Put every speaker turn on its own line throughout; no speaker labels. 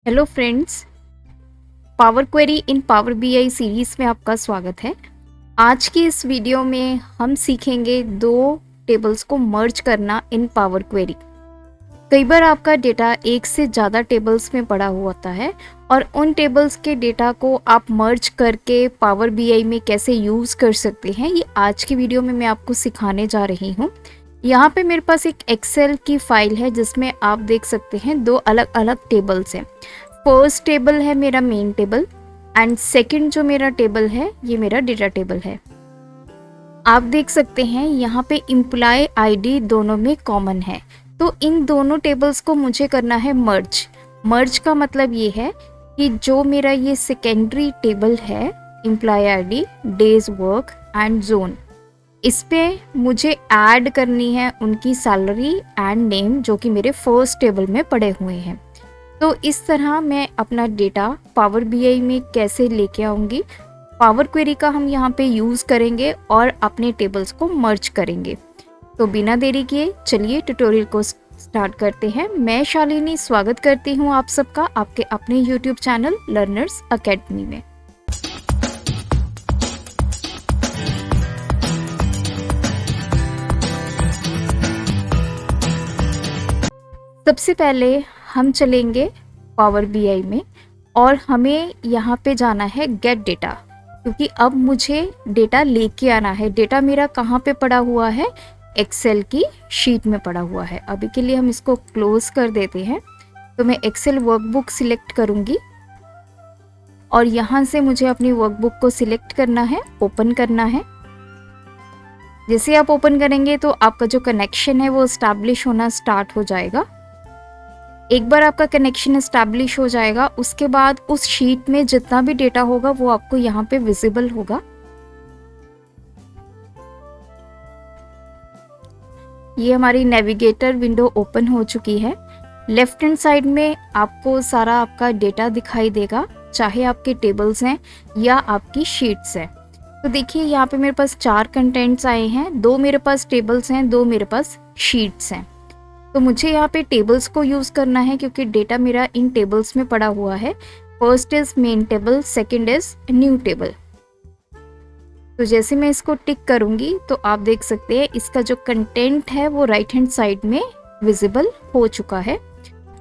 Hello friends, power query in power BI series में आपका स्वागत है। आज की इस वीडियो में हम सीखेंगे दो टेबल्स को मर्ज करना इन पावर क्वेरी। कई बार आपका डेटा एक से ज़्यादा टेबल्स में पड़ा हुआ होता है और उन टेबल्स के डेटा को आप मर्ज करके पावर बीआई में कैसे यूज़ कर सकते हैं, ये आज की वीडियो में मैं आपको सिखाने जा रही हूँ। यहाँ पे मेरे पास एक एक्सेल की फाइल है जिसमें आप देख सकते हैं दो अलग अलग टेबल्स हैं। फर्स्ट टेबल है मेरा मेन टेबल एंड सेकंड जो मेरा टेबल है ये मेरा डेटा टेबल है। आप देख सकते हैं यहाँ पे एम्प्लॉय आईडी दोनों में कॉमन है, तो इन दोनों टेबल्स को मुझे करना है मर्ज। मर्ज का मतलब ये है कि जो मेरा ये सेकेंडरी टेबल है employee ID, days work and zone, इस पे मुझे ऐड करनी है उनकी सैलरी एंड नेम जो कि मेरे फर्स्ट टेबल में पड़े हुए हैं। तो इस तरह मैं अपना डेटा पावर बीआई में कैसे लेके आऊँगी, पावर क्वेरी का हम यहाँ पे यूज़ करेंगे और अपने टेबल्स को मर्ज करेंगे। तो बिना देरी किए चलिए ट्यूटोरियल को स्टार्ट करते हैं। मैं शालिनी स्वागत करती हूँ आप सबका आपके अपने यूट्यूब चैनल लर्नर्स अकेडमी में। सबसे पहले हम चलेंगे पावर बीआई में और हमें यहाँ पे जाना है गेट डेटा, क्योंकि अब मुझे डेटा लेके आना है। डेटा मेरा कहाँ पे पड़ा हुआ है, एक्सेल की शीट में पड़ा हुआ है। अभी के लिए हम इसको क्लोज कर देते हैं। तो मैं एक्सेल वर्कबुक सिलेक्ट करूँगी और यहाँ से मुझे अपनी वर्कबुक को सिलेक्ट करना है, ओपन करना है। जैसे आप ओपन करेंगे तो आपका जो कनेक्शन है वो इस्टेब्लिश होना स्टार्ट हो जाएगा। एक बार आपका कनेक्शन एस्टैब्लिश हो जाएगा, उसके बाद उस शीट में जितना भी डेटा होगा वो आपको यहाँ पे विजिबल होगा। ये हमारी नेविगेटर विंडो ओपन हो चुकी है। लेफ्ट हैंड साइड में आपको सारा आपका डेटा दिखाई देगा, चाहे आपके टेबल्स हैं या आपकी शीट्स हैं। तो देखिए यहाँ पे मेरे पास 4 कंटेंट्स आए हैं, 2 मेरे पास टेबल्स हैं, 2 मेरे पास शीट्स हैं। तो मुझे यहाँ पे टेबल्स को यूज़ करना है क्योंकि डेटा मेरा इन टेबल्स में पड़ा हुआ है। First is main table, second is new table. तो जैसे मैं इसको टिक करूँगी तो आप देख सकते हैं इसका जो कंटेंट है वो राइट हैंड साइड में विजिबल हो चुका है।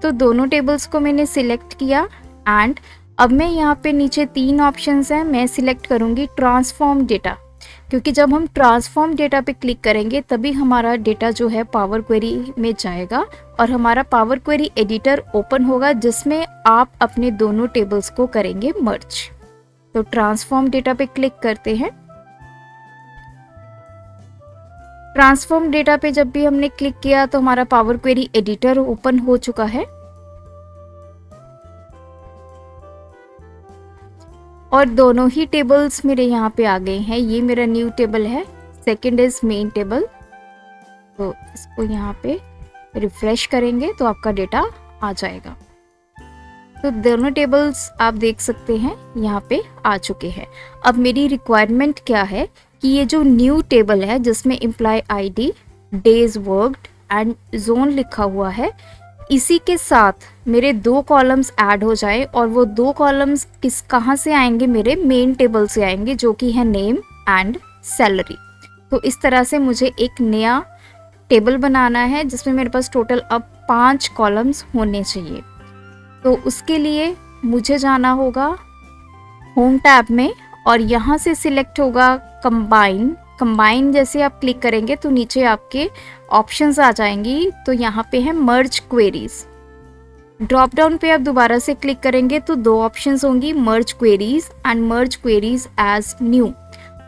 तो दोनों टेबल्स को मैंने सिलेक्ट किया एंड अब मैं यहाँ पे नीचे 3 ऑप्शंस हैं, मैं सिलेक्ट करूँगी ट्रांसफॉर्म डेटा, क्योंकि जब हम ट्रांसफॉर्म डेटा पे क्लिक करेंगे तभी हमारा डेटा जो है पावर क्वेरी में जाएगा और हमारा पावर क्वेरी एडिटर ओपन होगा जिसमें आप अपने दोनों टेबल्स को करेंगे मर्ज। तो ट्रांसफॉर्म डेटा पे क्लिक करते हैं। ट्रांसफॉर्म डेटा पे जब भी हमने क्लिक किया तो हमारा पावर क्वेरी एडिटर ओपन हो चुका है और दोनों ही टेबल्स मेरे यहाँ पे आ गए हैं। ये मेरा न्यू टेबल है, सेकंड इज मेन टेबल। तो इसको यहाँ पे रिफ्रेश करेंगे तो आपका डेटा आ जाएगा। तो दोनों टेबल्स आप देख सकते हैं यहाँ पे आ चुके हैं। अब मेरी रिक्वायरमेंट क्या है कि ये जो न्यू टेबल है जिसमें employee ID, days worked and zone लिखा हुआ है, इसी के साथ मेरे 2 कॉलम्स ऐड हो जाए और वो 2 कॉलम्स कहाँ से आएंगे, मेरे मेन टेबल से आएंगे जो कि है नेम एंड सैलरी। तो इस तरह से मुझे एक नया टेबल बनाना है जिसमें मेरे पास टोटल अब 5 कॉलम्स होने चाहिए। तो उसके लिए मुझे जाना होगा होम टैब में और यहाँ से सिलेक्ट होगा कंबाइन जैसे आप क्लिक करेंगे तो नीचे आपके ऑप्शंस आ जाएंगी। तो यहाँ पे है मर्ज क्वेरीज। ड्रॉप डाउन पे आप दोबारा से क्लिक करेंगे तो 2 ऑप्शंस होंगी, merge queries and merge queries as new.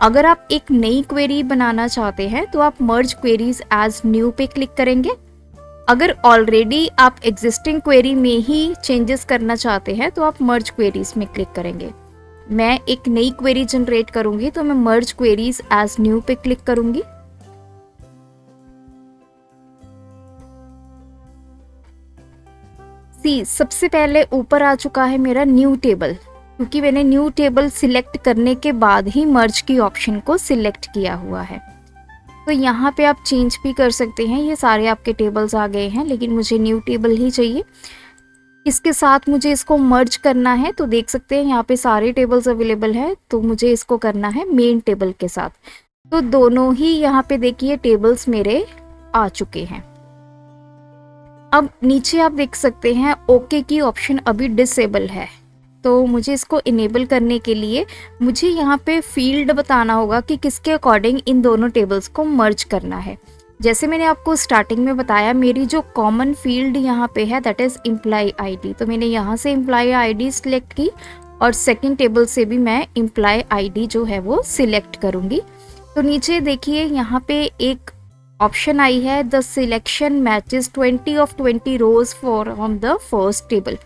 अगर आप एक नई क्वेरी बनाना चाहते हैं तो आप मर्ज क्वेरीज एज न्यू पे क्लिक करेंगे। अगर ऑलरेडी आप एग्जिस्टिंग क्वेरी में ही चेंजेस करना चाहते हैं तो आप मर्ज क्वेरीज में क्लिक करेंगे। मैं एक नई क्वेरी जनरेट करूंगी तो मैं मर्ज क्वेरीज एज न्यू पे क्लिक करूंगी। सबसे पहले ऊपर आ चुका है मेरा न्यू टेबल, क्योंकि मैंने न्यू टेबल सिलेक्ट करने के बाद ही मर्ज की ऑप्शन को सिलेक्ट किया हुआ है। तो यहाँ पे आप चेंज भी कर सकते हैं। ये सारे आपके टेबल्स आ गए हैं लेकिन मुझे न्यू टेबल ही चाहिए। किसके साथ मुझे इसको मर्ज करना है, तो देख सकते हैं यहाँ पे सारे टेबल्स अवेलेबल है, तो मुझे इसको करना है मेन टेबल के साथ। तो दोनों ही यहाँ पे देखिए टेबल्स मेरे आ चुके हैं। अब नीचे आप देख सकते हैं ओके की ऑप्शन अभी डिसेबल है, तो मुझे इसको इनेबल करने के लिए मुझे यहाँ पे फील्ड बताना होगा कि किसके अकॉर्डिंग इन दोनों टेबल्स को मर्ज करना है। जैसे मैंने आपको स्टार्टिंग में बताया, मेरी जो कॉमन फील्ड यहाँ पे है दैट इज़ एम्प्लॉय आईडी, तो मैंने यहाँ से एम्प्लॉय आईडी सिलेक्ट की और सेकंड टेबल से भी मैं एम्प्लॉय आईडी जो है वो सिलेक्ट करूँगी। तो नीचे देखिए यहाँ पे एक ऑप्शन आई है, the selection matches 20 of 20 rows from the first table.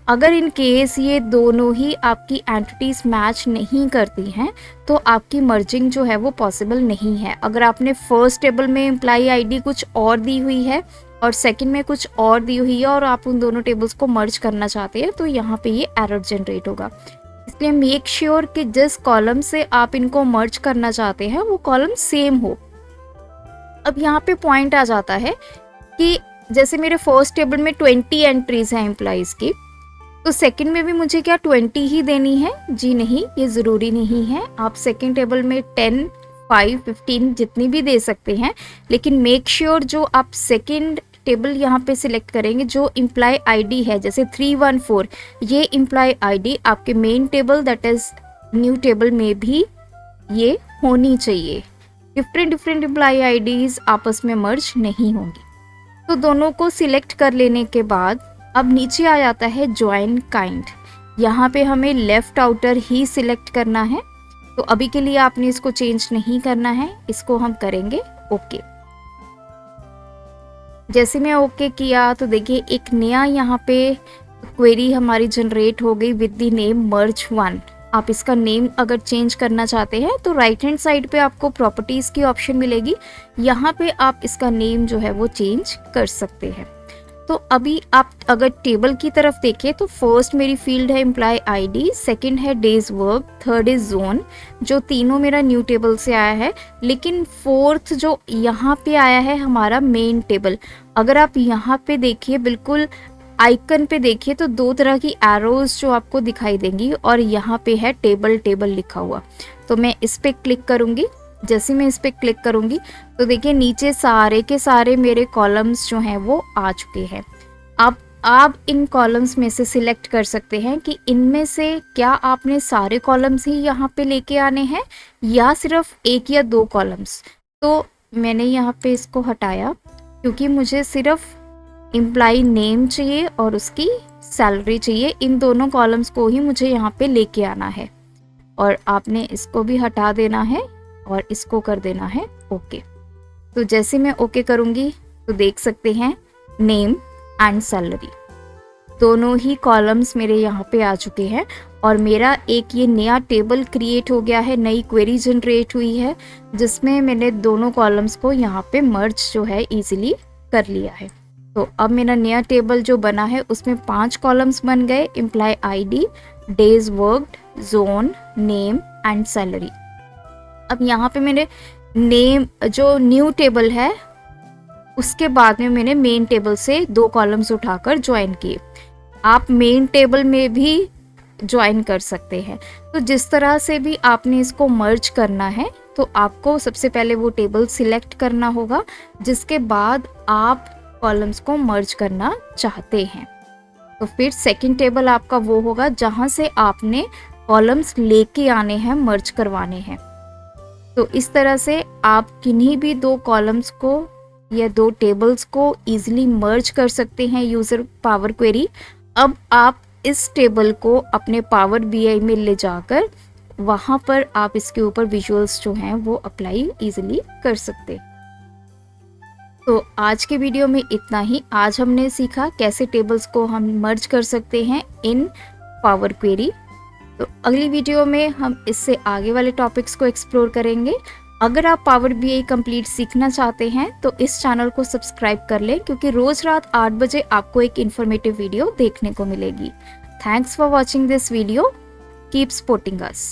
अगर इन केस ये दोनों ही आपकी एंटिटीज मैच नहीं करती हैं तो आपकी मर्जिंग जो है वो पॉसिबल नहीं है। अगर आपने फर्स्ट टेबल में एम्प्लॉय आईडी कुछ और दी हुई है और सेकंड में कुछ और दी हुई है और आप उन दोनों टेबल्स को मर्ज करना चाहते हैं तो यहाँ पे ये एरर जनरेट होगा। इसलिए मेक श्योर कि जिस कॉलम से आप इनको मर्ज करना चाहते हैं वो कॉलम सेम हो। अब यहाँ पे पॉइंट आ जाता है कि जैसे मेरे फर्स्ट टेबल में 20 एंट्रीज हैं एम्प्लॉइज की, तो सेकंड में भी मुझे क्या 20 ही देनी है? जी नहीं, ये ज़रूरी नहीं है। आप सेकंड टेबल में 10, 5, 15 जितनी भी दे सकते हैं, लेकिन मेक श्योर जो आप सेकंड टेबल यहाँ पे सिलेक्ट करेंगे जो एम्प्लॉय आईडी है, जैसे 314, ये एम्प्लॉय आईडी आपके main table that is new table में भी ये होनी चाहिए। डिफरेंट एम्प्लॉय आईडीज आपस में मर्ज नहीं होंगी। तो दोनों को सिलेक्ट कर लेने के बाद अब नीचे आ जाता है ज्वाइन काइंड। यहाँ पे हमें लेफ्ट आउटर ही सिलेक्ट करना है, तो अभी के लिए आपने इसको चेंज नहीं करना है, इसको हम करेंगे ओके। जैसे मैं ओके किया तो देखिए एक नया यहाँ पे क्वेरी हमारी जनरेट हो गई विद द नेम मर्ज 1। आप इसका नेम अगर चेंज करना चाहते हैं तो राइट हैंड साइड पे आपको प्रॉपर्टीज़ की ऑप्शन मिलेगी, यहाँ पे आप इसका नेम जो है वो चेंज कर सकते हैं। तो अभी आप अगर टेबल की तरफ देखें तो फर्स्ट मेरी फील्ड है एम्प्लॉय आईडी, सेकंड है days work, third is zone, जो तीनों मेरा न्यू टेबल से आया है, लेकिन फोर्थ जो यहाँ पे आया है हमारा मेन टेबल। अगर आप यहाँ पे देखिए बिल्कुल आइकन पे देखिए तो दो तरह की एरोज जो आपको दिखाई देंगी और यहाँ पे है टेबल लिखा हुआ। तो मैं इस पे क्लिक करूँगी। जैसे मैं इस पे क्लिक करूँगी तो देखिए नीचे सारे के सारे मेरे कॉलम्स जो हैं वो आ चुके हैं। अब आप इन कॉलम्स में से सिलेक्ट कर सकते हैं कि इनमें से क्या आपने सारे कॉलम्स ही यहाँ पे लेके आने हैं या सिर्फ एक या दो कॉलम्स। तो मैंने यहाँ पे इसको हटाया क्योंकि मुझे सिर्फ एम्प्लॉय नेम चाहिए और उसकी सैलरी चाहिए, इन दोनों कॉलम्स को ही मुझे यहाँ पे लेके आना है। और आपने इसको भी हटा देना है और इसको कर देना है ओके। तो जैसे मैं ओके करूँगी तो देख सकते हैं नेम एंड सैलरी दोनों ही कॉलम्स मेरे यहाँ पे आ चुके हैं और मेरा एक ये नया टेबल क्रिएट हो गया है, नई क्वेरी जनरेट हुई है जिसमें मैंने दोनों कॉलम्स को यहाँ पे मर्ज जो है इजीली कर लिया है। तो अब मेरा नया टेबल जो बना है उसमें 5 कॉलम्स बन गए, employee ID, days worked, zone, name and salary. अब यहाँ पे मैंने नेम जो न्यू टेबल है उसके बाद में मैंने मेन टेबल से 2 कॉलम्स उठाकर ज्वाइन किए। आप मेन टेबल में भी ज्वाइन कर सकते हैं। तो जिस तरह से भी आपने इसको मर्ज करना है तो आपको सबसे पहले वो टेबल सिलेक्ट करना होगा जिसके बाद आप कॉलम्स को मर्ज करना चाहते हैं। तो फिर सेकंड टेबल आपका वो होगा जहां से आपने कॉलम्स लेके आने हैं, मर्ज करवाने हैं। तो इस तरह से आप किन्हीं भी 2 कॉलम्स को या 2 टेबल्स को इजीली मर्ज कर सकते हैं यूजर पावर क्वेरी। अब आप इस टेबल को अपने पावर बीआई में ले जाकर वहां पर आप इसके ऊपर विजुअल्स जो हैं वो अप्लाई इजीली कर सकते हैं। तो आज के वीडियो में इतना ही। आज हमने सीखा कैसे टेबल्स को हम मर्ज कर सकते हैं इन पावर क्वेरी। तो अगली वीडियो में हम इससे आगे वाले टॉपिक्स को एक्सप्लोर करेंगे। अगर आप पावर बीआई कंप्लीट सीखना चाहते हैं तो इस चैनल को सब्सक्राइब कर लें क्योंकि रोज रात 8 बजे आपको एक इन्फॉर्मेटिव वीडियो देखने को मिलेगी। Thanks for watching this video. Keep supporting us.